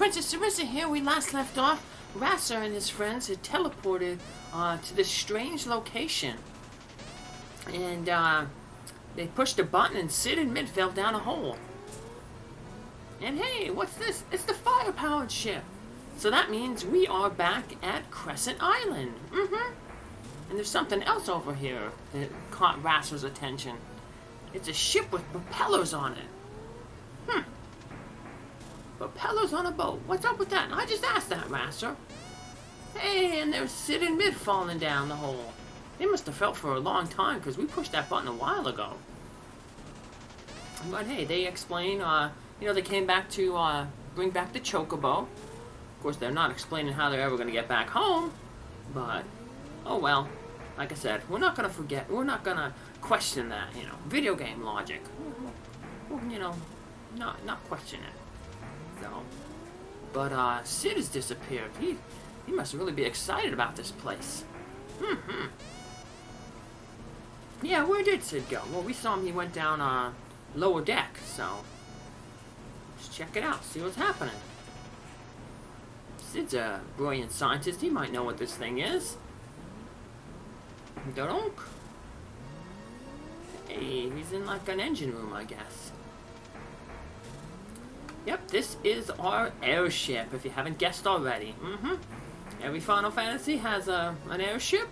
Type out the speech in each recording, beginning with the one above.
Princess Sarissa here. We last left off. RASAR and his friends had teleported to this strange location. And they pushed a button and Sid and Mid fell down a hole. And hey, what's this? It's the fire-powered ship. So that means we are back at Crescent Island. And there's something else over here that caught RASAR's attention. It's a ship with propellers on it. Propellers on a boat. What's up with that? I just asked that, RASAR. Hey, and there's Sid and Mid falling down the hole. They must have felt for a long time because we pushed that button a while ago. But hey, they explain, they came back to bring back the chocobo. Of course, they're not explaining how they're ever going to get back home. But, oh well. Like I said, we're not going to forget. We're not going to question that, video game logic. Not question it. So, but Sid has disappeared. He must really be excited about this place. Yeah, where did Sid go? Well, we saw him. He went down lower deck. So, let's check it out. See what's happening. Sid's a brilliant scientist. He might know what this thing is. Donk. Hey, he's in like an engine room, I guess. Yep, this is our airship, if you haven't guessed already. Every Final Fantasy has an airship.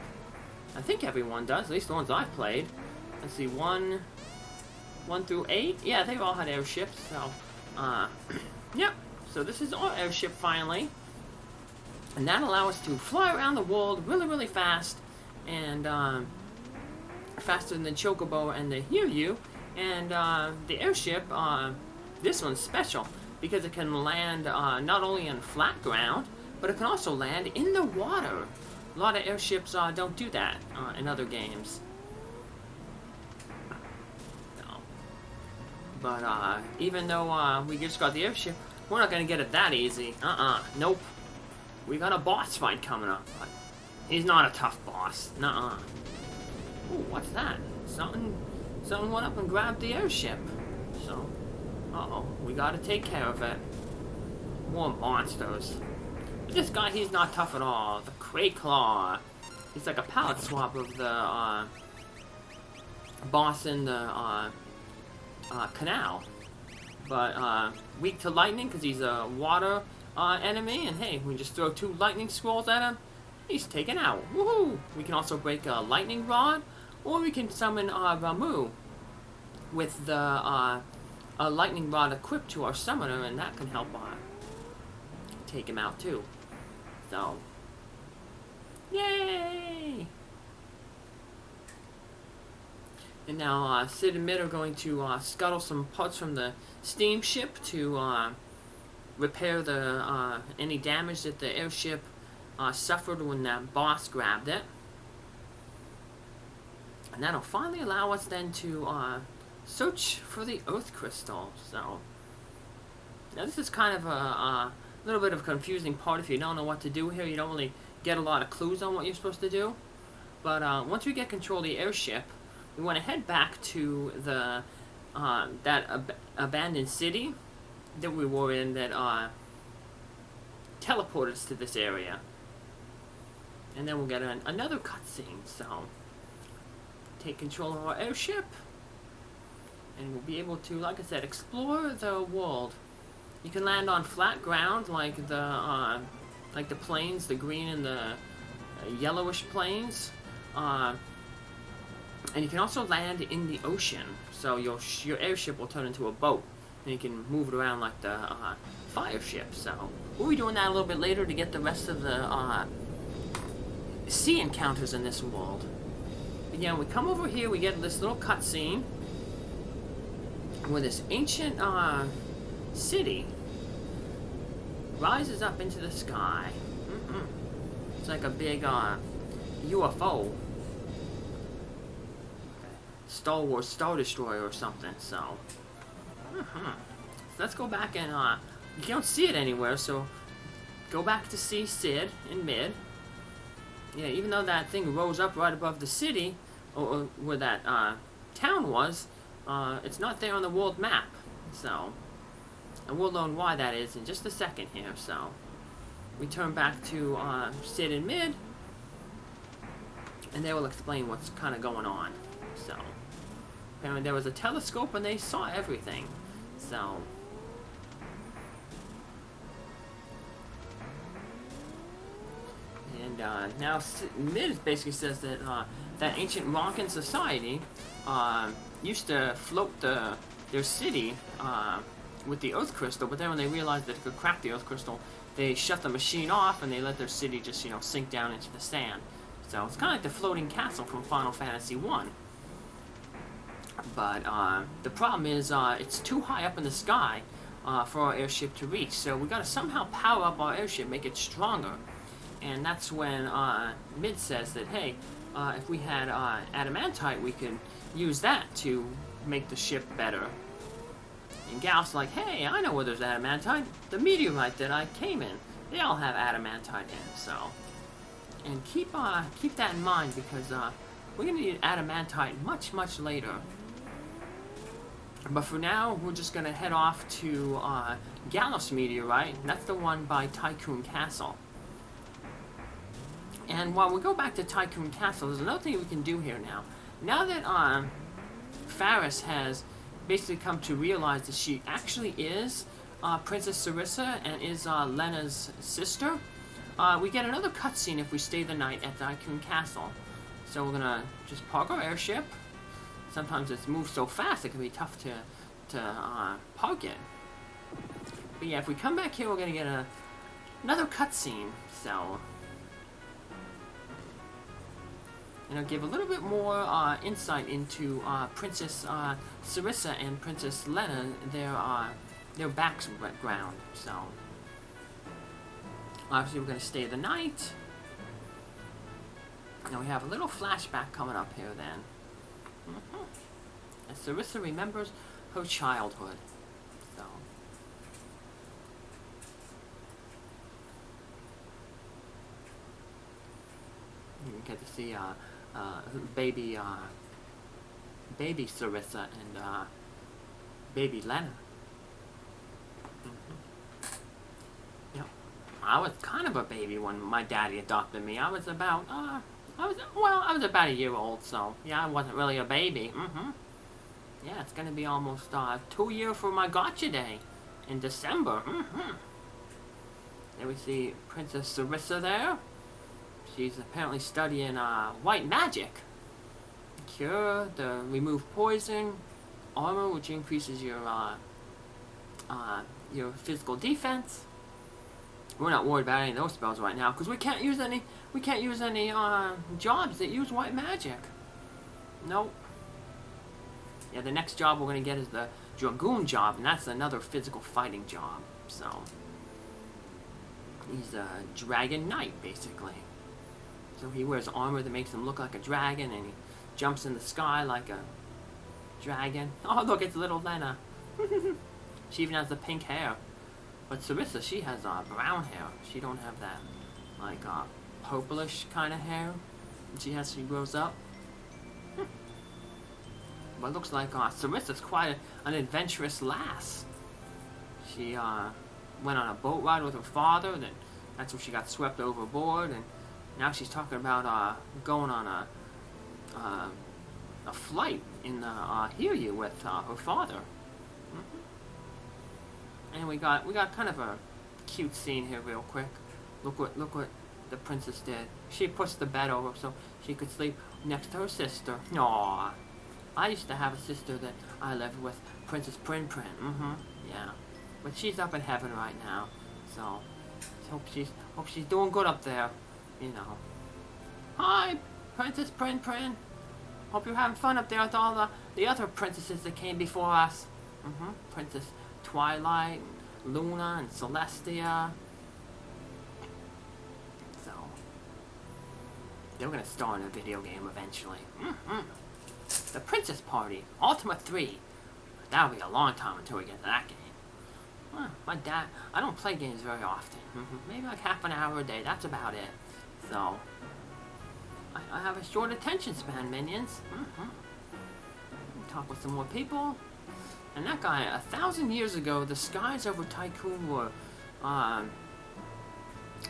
I think everyone does, at least the ones I've played. Let's see, 1 through 8. Yeah, they've all had airships, so... yep, so this is our airship, finally. And that'll allow us to fly around the world really, really fast. And, faster than the chocobo and the hiryu. And, the airship, this one's special. Because it can land not only on flat ground, but it can also land in the water. A lot of airships don't do that in other games. No. But even though we just got the airship, we're not going to get it that easy. Nope. We got a boss fight coming up. But he's not a tough boss. Nuh-uh. Ooh, what's that? Something went up and grabbed the airship. So... uh-oh, we gotta take care of it. More monsters. But this guy, he's not tough at all. The Crayclaw. He's like a palette swap of the, boss in the, canal. But, weak to lightning, because he's a water, enemy. And hey, we just throw 2 lightning scrolls at him. He's taken out. Woohoo! We can also break a lightning rod. Or we can summon, Ramu. With the, a lightning rod equipped to our summoner, and that can help take him out too. So, yay! And now Sid and Mid are going to scuttle some parts from the steamship to repair the any damage that the airship suffered when that boss grabbed it. And that'll finally allow us then to search for the Earth Crystal. So, now this is kind of a little bit of a confusing part if you don't know what to do here. You don't really get a lot of clues on what you're supposed to do. But once we get control of the airship, we want to head back to the that abandoned city that we were in that teleported us to this area. And then we'll get another cutscene. So, take control of our airship. And we'll be able to, like I said, explore the world. You can land on flat ground, like the plains, the green and the yellowish plains. And you can also land in the ocean. So your airship will turn into a boat, and you can move it around like the fire ship. So we'll be doing that a little bit later to get the rest of the sea encounters in this world. But yeah, we come over here, we get this little cutscene where this ancient city rises up into the sky. It's like a big UFO. Star Wars Star Destroyer or something. So, so let's go back and you don't see it anywhere. So go back to see Sid and Mid. Yeah, even though that thing rose up right above the city, or where that town was. It's not there on the world map, so And we'll learn why that is in just a second here. So we turn back to Sid and Mid, and they will explain what's kind of going on. So apparently there was a telescope and they saw everything. So and now Mid basically says that that ancient Ronkin society used to float their city with the Earth Crystal, but then when they realized that it could crack the Earth Crystal, they shut the machine off and they let their city just, sink down into the sand. So it's kind of like the floating castle from Final Fantasy 1. But the problem is it's too high up in the sky for our airship to reach. So we got to somehow power up our airship, make it stronger. And that's when Mid says that, hey, if we had adamantite, we could use that to make the ship better. And Gal's like, hey, I know where there's adamantite. The meteorite that I came in, they all have adamantite in. So, and keep that in mind, because we're gonna need adamantite much, much later. But for now, we're just gonna head off to Galos meteorite. That's the one by Tycoon Castle. And while we go back to Tycoon Castle, there's another thing we can do here now. Now that Faris has basically come to realize that she actually is Princess Sarissa and is Lena's sister, we get another cutscene if we stay the night at Tycoon Castle. So we're gonna just park our airship. Sometimes it's moved so fast it can be tough to park it. But yeah, if we come back here, we're gonna get another cutscene. So, and I'll give a little bit more insight into Princess Sarissa and Princess Lena, their background. So, obviously we're going to stay the night. And we have a little flashback coming up here then. And Sarissa remembers her childhood. So, you get to see baby Sarissa and baby Lena. Yep. I was kind of a baby when my daddy adopted me. I was about I was about a year old, so yeah, I wasn't really a baby. Yeah, it's gonna be almost 2 years for my gotcha day in December. There we see Princess Sarissa there. She's apparently studying white magic. Cure, remove poison, armor, which increases your physical defense. We're not worried about any of those spells right now because we can't use any jobs that use white magic. Nope. Yeah, the next job we're gonna get is the Dragoon job, and that's another physical fighting job. So he's a dragon knight, basically. So he wears armor that makes him look like a dragon, and he jumps in the sky like a dragon. Oh, look, it's little Lena. She even has the pink hair. But Sarissa, she has brown hair. She don't have that, like, purplish kind of hair she grows up. But it looks like Sarissa's quite an adventurous lass. She went on a boat ride with her father, that's when she got swept overboard, and now she's talking about going on a flight in the hiryu with her father. And we got kind of a cute scene here, real quick. Look what the princess did. She pushed the bed over so she could sleep next to her sister. Aww. I used to have a sister that I lived with, Princess Prin Prin. Yeah. But she's up in heaven right now, so hope she's doing good up there. You know. Hi, Princess Prin Prin. Hope you're having fun up there with all the other princesses that came before us. Princess Twilight, Luna, and Celestia. So they're gonna star in a video game eventually. The Princess Party, Ultima 3. That'll be a long time until we get to that game. My dad, I don't play games very often. Maybe like half an hour a day, that's about it. So, I have a short attention span, minions. Talk with some more people. And that guy, 1,000 years ago, the skies over Tycoon were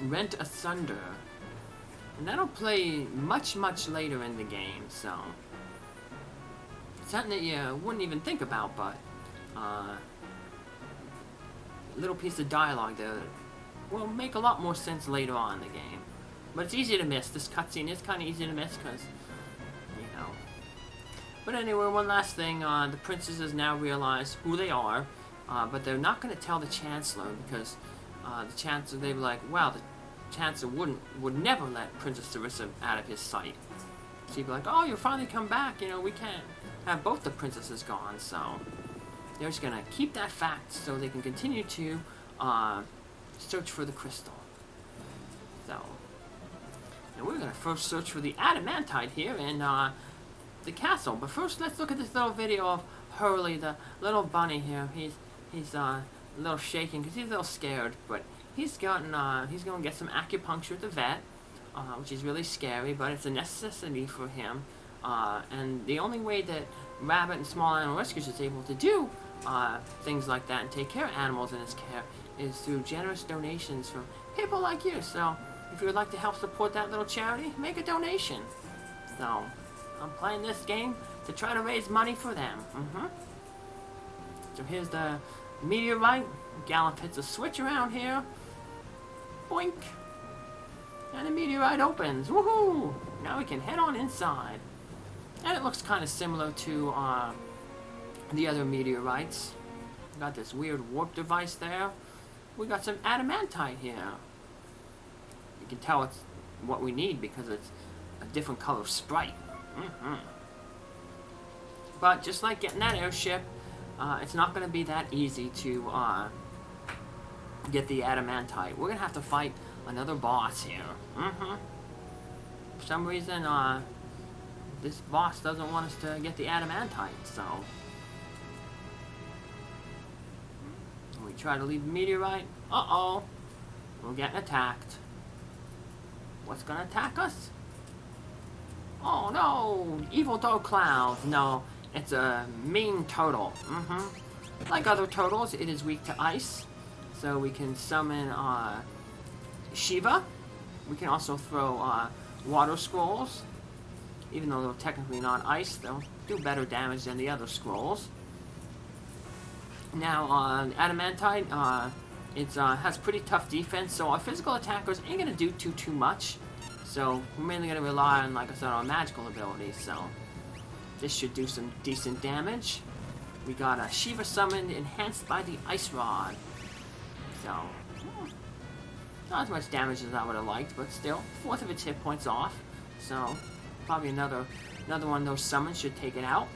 rent asunder. And that'll play much, much later in the game, so... something that you wouldn't even think about, but... little piece of dialogue there will make a lot more sense later on in the game. But it's easy to miss. This cutscene is kind of easy to miss, because... you know... But anyway, one last thing, the princesses now realize who they are, but they're not going to tell the Chancellor, because the Chancellor, they were like, well, the Chancellor would never let Princess Sarissa out of his sight. So he'd be like, oh, you finally come back, you know, we can't have both the princesses gone, so they're just going to keep that fact so they can continue to search for the crystal. So, and we're going to first search for the adamantite here in the castle. But first, let's look at this little video of Hurley, the little bunny here. He's a little shaking because he's a little scared, but he's going to get some acupuncture at the vet, which is really scary, but it's a necessity for him. And the only way that Rabbit and Small Animal Rescues is able to do things like that and take care of animals in his care is through generous donations from people like you. So if you would like to help support that little charity, make a donation. So I'm playing this game to try to raise money for them. So here's the meteorite. Gallop hits a switch around here. Boink. And the meteorite opens. Woohoo! Now we can head on inside. And it looks kind of similar to the other meteorites. Got this weird warp device there. We got some adamantite here. You can tell it's what we need because it's a different color sprite. But just like getting that airship, it's not going to be that easy to get the adamantite. We're going to have to fight another boss here. For some reason, this boss doesn't want us to get the adamantite, so... we try to leave the meteorite. Uh-oh! We're getting attacked. What's gonna attack us? Oh no! Evil dog clouds! No, it's a mean turtle. Like other turtles, it is weak to ice. So we can summon Shiva. We can also throw water scrolls. Even though they're technically not ice, they'll do better damage than the other scrolls. Now, adamantite, it has pretty tough defense, so our physical attackers ain't gonna do too much. So we're mainly gonna rely on, like I said, our magical abilities. So this should do some decent damage. We got a Shiva summoned, enhanced by the ice rod. So not as much damage as I would have liked, but still, 1/4 of its hit points off. So probably another one of those summons should take it out.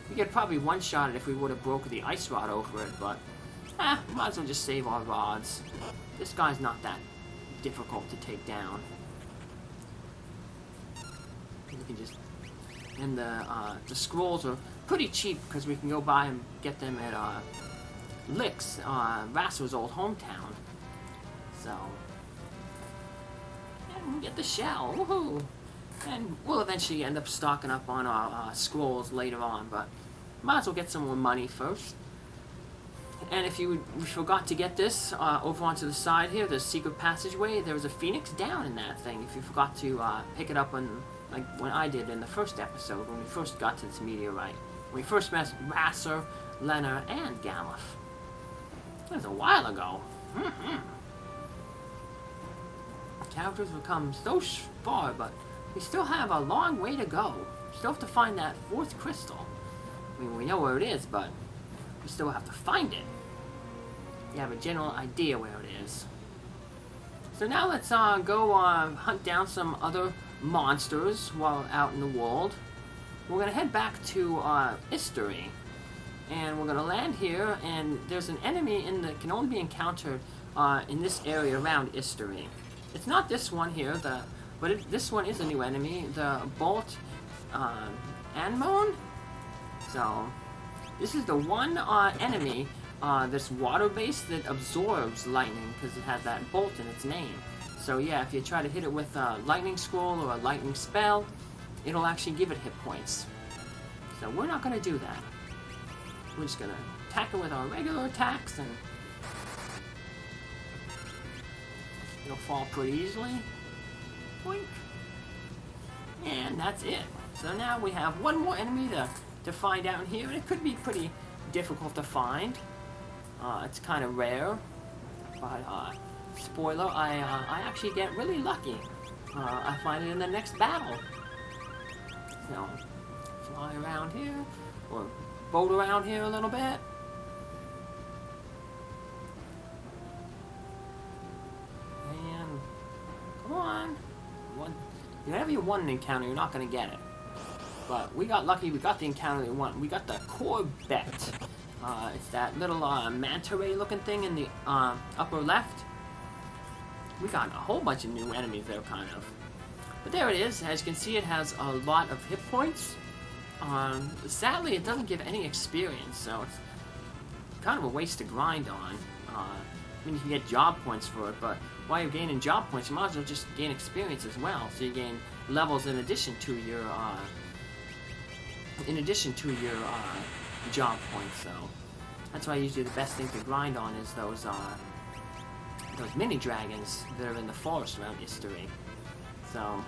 We could probably one-shot it if we would have broke the ice rod over it, but might as well just save our rods. This guy's not that difficult to take down. We can just... and the scrolls are pretty cheap because we can go buy and get them at Lick's, RASAR's old hometown. So... and we get the shell. Woohoo! And we'll eventually end up stocking up on our scrolls later on, but might as well get some more money first. And if you forgot to get this, over onto the side here, there's a secret passageway. There was a phoenix down in that thing. If you forgot to pick it up like when I did in the first episode, when we first got to this meteorite. When we first met RASAR, Lena, and Galuf. That was a while ago. Characters have come so far, but we still have a long way to go. We still have to find that 4th crystal. I mean, we know where it is, but we still have to find it. You have a general idea where it is. So now let's go hunt down some other monsters while out in the world. We're going to head back to History. And we're going to land here, and there's an enemy that can only be encountered in this area around History. It's not this one here, but this one is a new enemy, the Bolt Anmon. So, this is the one enemy that's water-based that absorbs lightning because it has that bolt in its name. So yeah, if you try to hit it with a lightning scroll or a lightning spell, it'll actually give it hit points. So we're not going to do that. we're just gonna attack it with our regular attacks, and it'll fall pretty easily. Boink. And that's it. So now we have one more enemy to find out here, and it could be pretty difficult to find. It's kind of rare, but spoiler, I actually get really lucky. I find it in the next battle. So, fly around here, or boat around here a little bit. And, come on. Whenever you want an encounter, you're not going to get it. But we got lucky, we got the encounter we want. We got the Corvette. It's that little manta ray looking thing in the upper left. We got a whole bunch of new enemies there, kind of. But there it is. As you can see, it has a lot of hit points. Sadly, it doesn't give any experience, so it's kind of a waste to grind on. I mean, you can get job points for it, but while you're gaining job points, you might as well just gain experience as well. So you gain levels in addition to your job points. So that's why usually the best thing to grind on is those mini dragons that are in the forest around history. So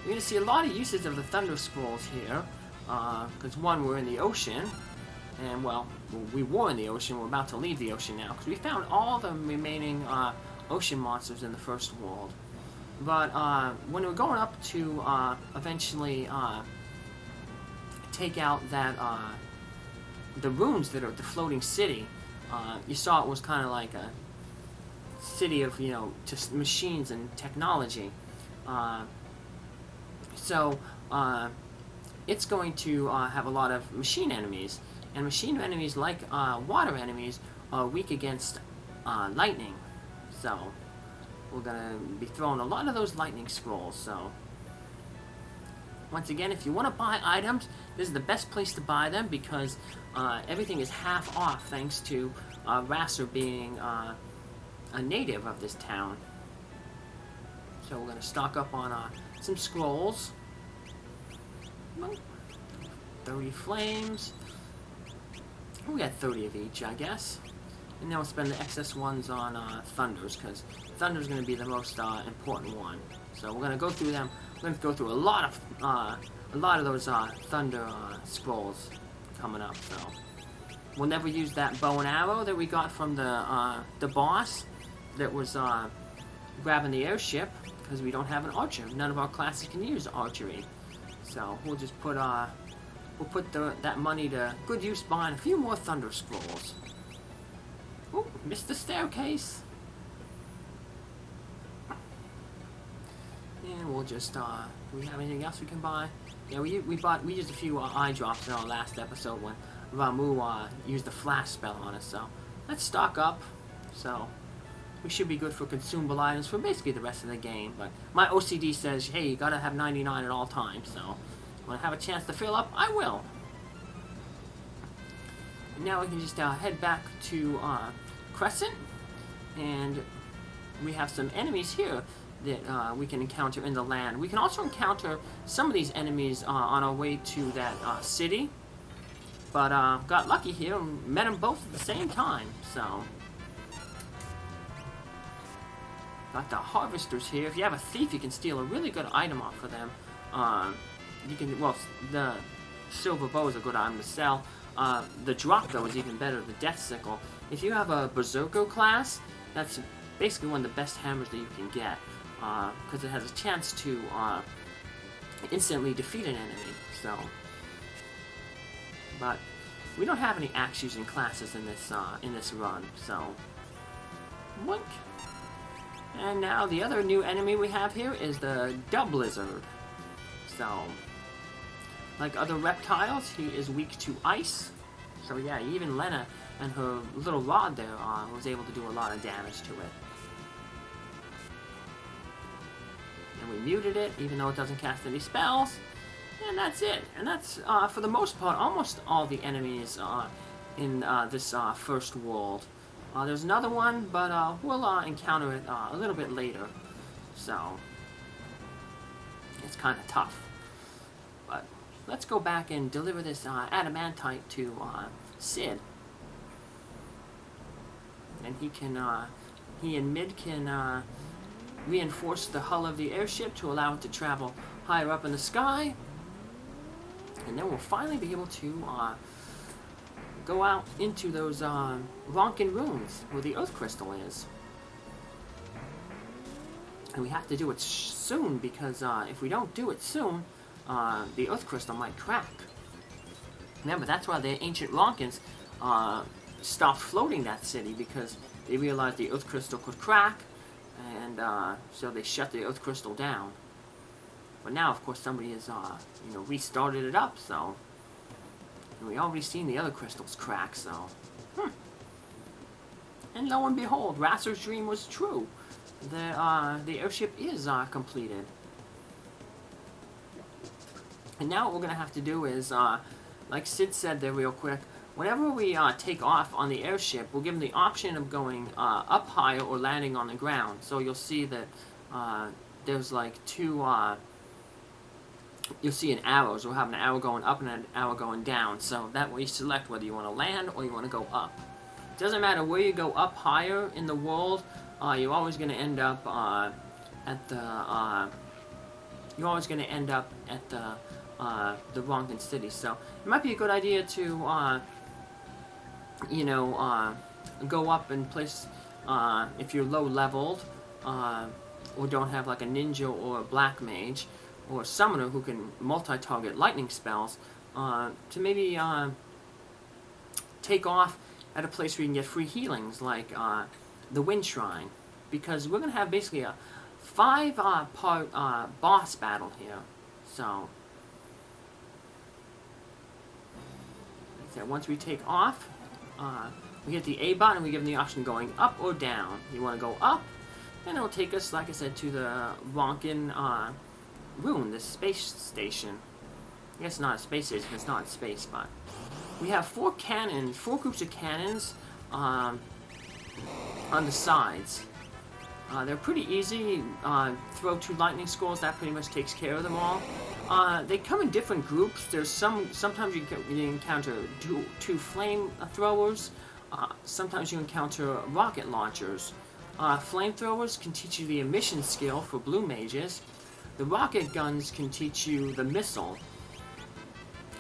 you're going to see a lot of uses of the Thunder Scrolls here, because one, we're in the ocean, and well, we were in the ocean, we're about to leave the ocean now, because we found all the remaining ocean monsters in the first world. But when we're going up to eventually take out that the ruins that are the floating city, you saw it was kind of like a city of, you know, just machines and technology. So it's going to have a lot of machine enemies, and machine enemies, like water enemies, are weak against lightning. So we're gonna be throwing a lot of those lightning scrolls. So once again, if you want to buy items, this is the best place to buy them, because everything is half off thanks to RASAR being a native of this town. So we're going to stock up on some scrolls. 30 flames. We got 30 of each, I guess. And then we'll spend the excess ones on thunders, because thunder's going to be the most important one. So we're going to go through them. We're going to go through a lot of those thunder scrolls coming up. So we'll never use that bow and arrow that we got from the boss that was grabbing the airship, because we don't have an archer. None of our classes can use archery. So we'll just put that money to good use buying a few more thunder scrolls. Ooh, missed the staircase. And we'll just do we have anything else we can buy? Yeah, we used a few eye drops in our last episode when Ramu used the flash spell on us. So let's stock up. So we should be good for consumable items for basically the rest of the game. But my OCD says, hey, you gotta have 99 at all times. So when I have a chance to fill up, I will. And now we can just head back to Crescent, and we have some enemies here that we can encounter in the land. We can also encounter some of these enemies on our way to that city, but got lucky here and met them both at the same time. So got the harvesters here. If you have a thief, you can steal a really good item off of them. You can, well, the silver bow is a good item to sell. The drop, though, is even better, the death sickle. If you have a berserker class, that's basically one of the best hammers that you can get, because it has a chance to instantly defeat an enemy. So, but we don't have any axe using classes in this run. So, boink. And now the other new enemy we have here is the dub lizard. So, like other reptiles, he is weak to ice. So yeah, even Lena and her little rod there was able to do a lot of damage to it. And we muted it, even though it doesn't cast any spells. And that's it. And that's, for the most part, almost all the enemies in this first world. There's another one, but we'll encounter it a little bit later. So, it's kind of tough. But let's go back and deliver this adamantite to Sid. And he and Mid can reinforce the hull of the airship to allow it to travel higher up in the sky. And then we'll finally be able to go out into those Ronkin ruins where the Earth Crystal is. And we have to do it soon, because if we don't do it soon, the Earth Crystal might crack. Remember, that's why the ancient Ronkins stopped floating that city, because they realized the Earth Crystal could crack, and so they shut the Earth Crystal down. But now, of course, somebody has restarted it up, so... And we already seen the other crystals crack, so... And lo and behold, RASAR's dream was true. The airship is completed. And now what we're going to have to do is, like Sid said there real quick, whenever we take off on the airship, we'll give them the option of going up higher or landing on the ground. So you'll see that there's like two... you'll see an arrow, so we'll have an arrow going up and an arrow going down. So that way you select whether you want to land or you want to go up. It doesn't matter where you go up higher in the world, you're always going to end up at the... you're always going to end up at the Ronkin city. So it might be a good idea to, go up in place if you're low leveled, or don't have like a ninja or a black mage, or a summoner who can multi-target lightning spells, to maybe take off at a place where you can get free healings, like the Wind Shrine, because we're going to have basically a 5-part boss battle here. So, like I said, once we take off, we hit the A button and we give them the option going up or down. You want to go up, and it'll take us, like I said, to the Ronkin Rune, the space station. I guess not a space station, it's not in space, but we have 4 groups of cannons on the sides. They're pretty easy. Throw 2 lightning squirrels, that pretty much takes care of them all. They come in different groups. There's sometimes you encounter 2 flame throwers. Sometimes you encounter rocket launchers. Flamethrowers can teach you the emission skill for blue mages. The rocket guns can teach you the missile,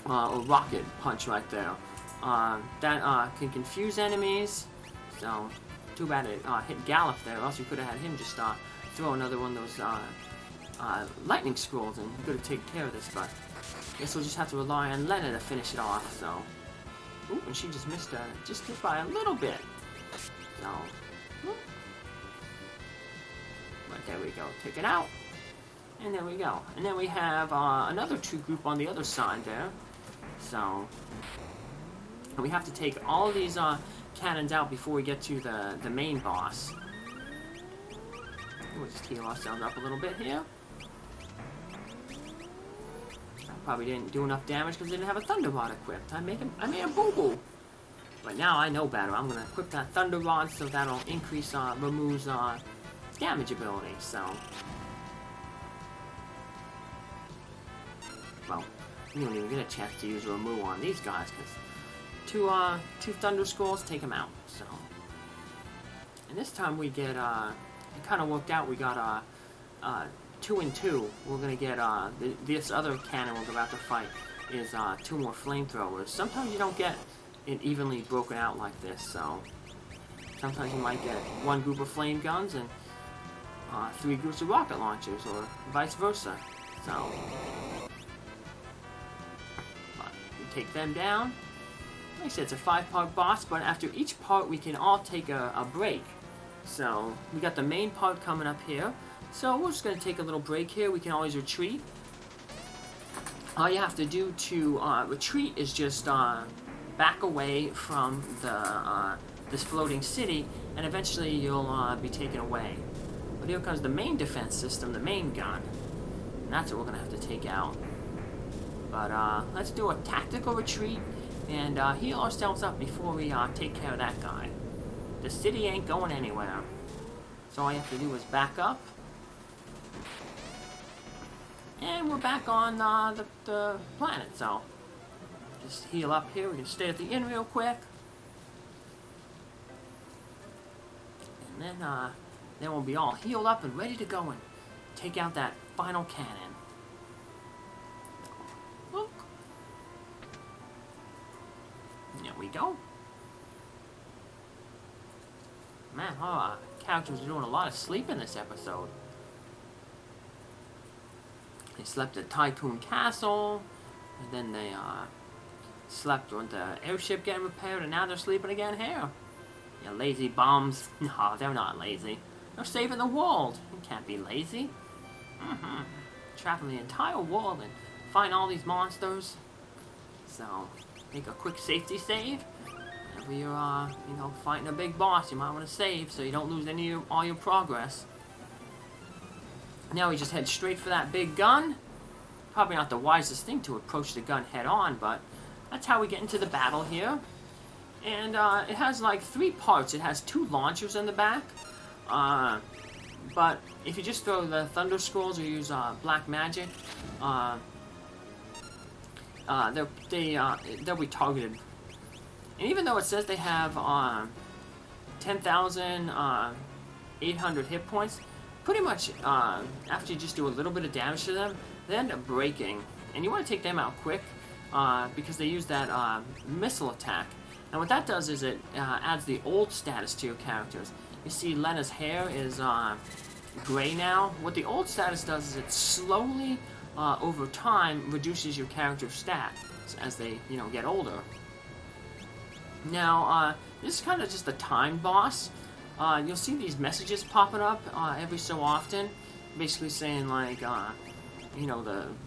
or rocket punch right there. That can confuse enemies, so too bad it hit Gallop there, or else you could have had him just throw another one of those lightning scrolls and you could have taken care of this, but I guess we'll just have to rely on Lena to finish it off, so... Ooh, and she just missed just hit by a little bit, so... But there we go, take it out. And there we go. And then we have another 2 group on the other side there. So, and we have to take all of these cannons out before we get to the main boss. We'll just heal ourselves up a little bit here. I probably didn't do enough damage because I didn't have a Thunder Rod equipped. I made a boo-boo. But now I know better. I'm going to equip that Thunder Rod so that'll increase, removes damage ability. So... Well, you don't even get a chance to use a remove on these guys, because 2 Thunder Skulls take them out, so. And this time we get, it kind of worked out, we got 2 and 2. We're going to get, this other cannon we're about to fight is 2 more flamethrowers. Sometimes you don't get it evenly broken out like this, so. Sometimes you might get 1 group of flame guns and 3 groups of rocket launchers, or vice versa, so. Take them down. Like I said, it's a 5-part boss, but after each part we can all take a break. So, we got the main part coming up here. So, we're just going to take a little break here. We can always retreat. All you have to do to retreat is just back away from this floating city, and eventually you'll be taken away. But here comes the main defense system, the main gun. And that's what we're going to have to take out. But let's do a tactical retreat and heal ourselves up before we take care of that guy. The city ain't going anywhere. So all you have to do is back up. And we're back on the planet, so just heal up here. We can stay at the inn real quick. And then we'll be all healed up and ready to go and take out that final cannon. Look. There we go. Man, our characters are doing a lot of sleep in this episode. They slept at Tycoon Castle, and then they slept on the airship getting repaired, and now they're sleeping again here. You lazy bums. No, they're not lazy. They're saving the world. You can't be lazy. Traveling the entire world and find all these monsters. So, make a quick safety save. Whenever you're, you know, fighting a big boss, you might want to save so you don't lose all your progress. Now we just head straight for that big gun. Probably not the wisest thing to approach the gun head on, but that's how we get into the battle here. And it has like 3 parts. It has 2 launchers in the back. But if you just throw the Thunder Scrolls or use Black Magic, they'll be targeted. And even though it says they have 10,800 hit points, pretty much after you just do a little bit of damage to them, they end up breaking. And you want to take them out quick because they use that missile attack. And what that does is it adds the old status to your characters. You see Lena's hair is gray now. What the old status does is it slowly, over time, reduces your character's stats as they, you know, get older. Now, this is kind of just a timed boss. You'll see these messages popping up every so often, basically saying like, you know,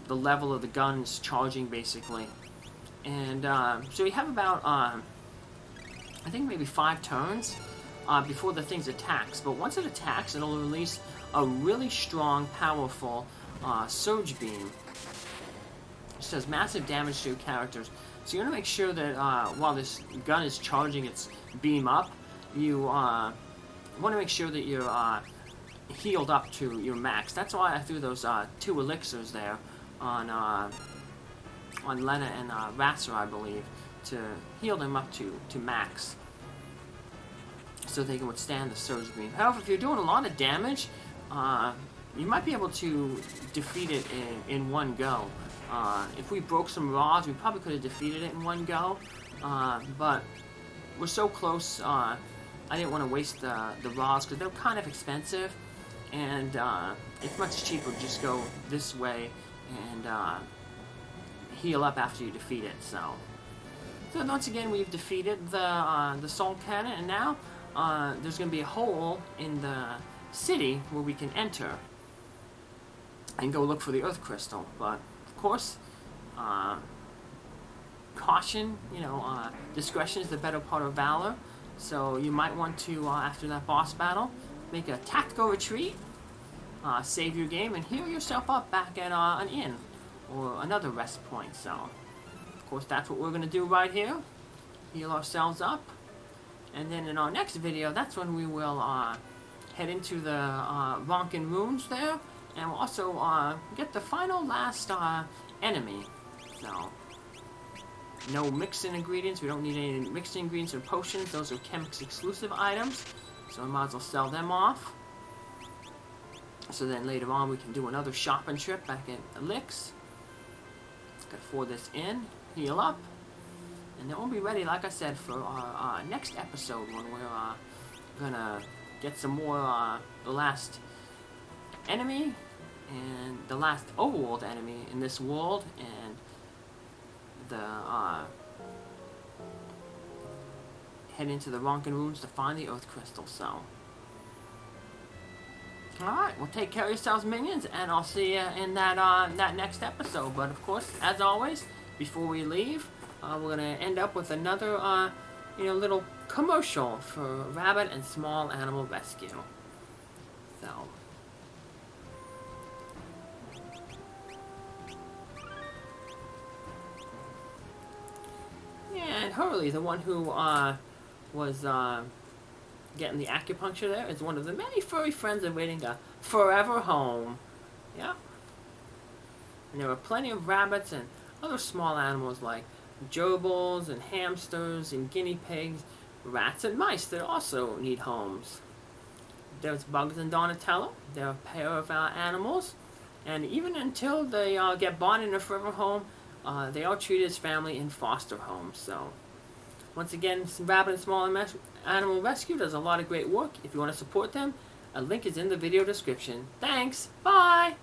the level of the gun is charging, basically. And so you have about, I think maybe 5 turns before the thing attacks. But once it attacks, it'll release a really strong, powerful surge beam. It does massive damage to your characters. So you want to make sure that while this gun is charging its beam up, you want to make sure that you're healed up to your max. That's why I threw those 2 elixirs there on Lena and RASAR, I believe, to heal them up to max, so they can withstand the surge beam. However, if you're doing a lot of damage, you might be able to defeat it in one go. If we broke some raws, we probably could have defeated it in one go, but we're so close, I didn't want to waste the raws because they're kind of expensive, and it's much cheaper to just go this way and heal up after you defeat it. So once again, we've defeated the Soul Cannon, and now there's going to be a hole in the city where we can enter and go look for the Earth Crystal. But of course, caution, you know, discretion is the better part of valor. So you might want to, after that boss battle, make a tactical retreat, save your game, and heal yourself up back at an inn or another rest point. So, of course, that's what we're going to do right here. Heal ourselves up. And then in our next video, that's when we will head into the Ronkin Ruins there. And we'll also get the final last enemy. So, no mixing ingredients. We don't need any mixed ingredients or potions. Those are Chemix exclusive items. So we might as well sell them off. So then later on we can do another shopping trip back at Elix. Got for this in, heal up. And then we'll be ready, like I said, for our next episode when we're gonna get some more the last enemy and the last overworld enemy in this world, and the head into the Ronkin Ruins to find the Earth Crystal. So, alright, well, take care of yourselves, minions, and I'll see you in that next episode. But of course, as always, before we leave, we're gonna end up with another you know, little commercial for Rabbit and Small Animal Rescue. So, and Hurley, the one who was getting the acupuncture there, is one of the many furry friends awaiting a forever home. Yeah. And there are plenty of rabbits and other small animals like gerbils and hamsters and guinea pigs, rats and mice that also need homes. There's Bugs and Donatello. They're a pair of animals, and even until they get bought in a forever home, they are treated as family in foster homes. So, once again, Rabbit and Small Animal Rescue does a lot of great work. If you want to support them, a link is in the video description. Thanks. Bye.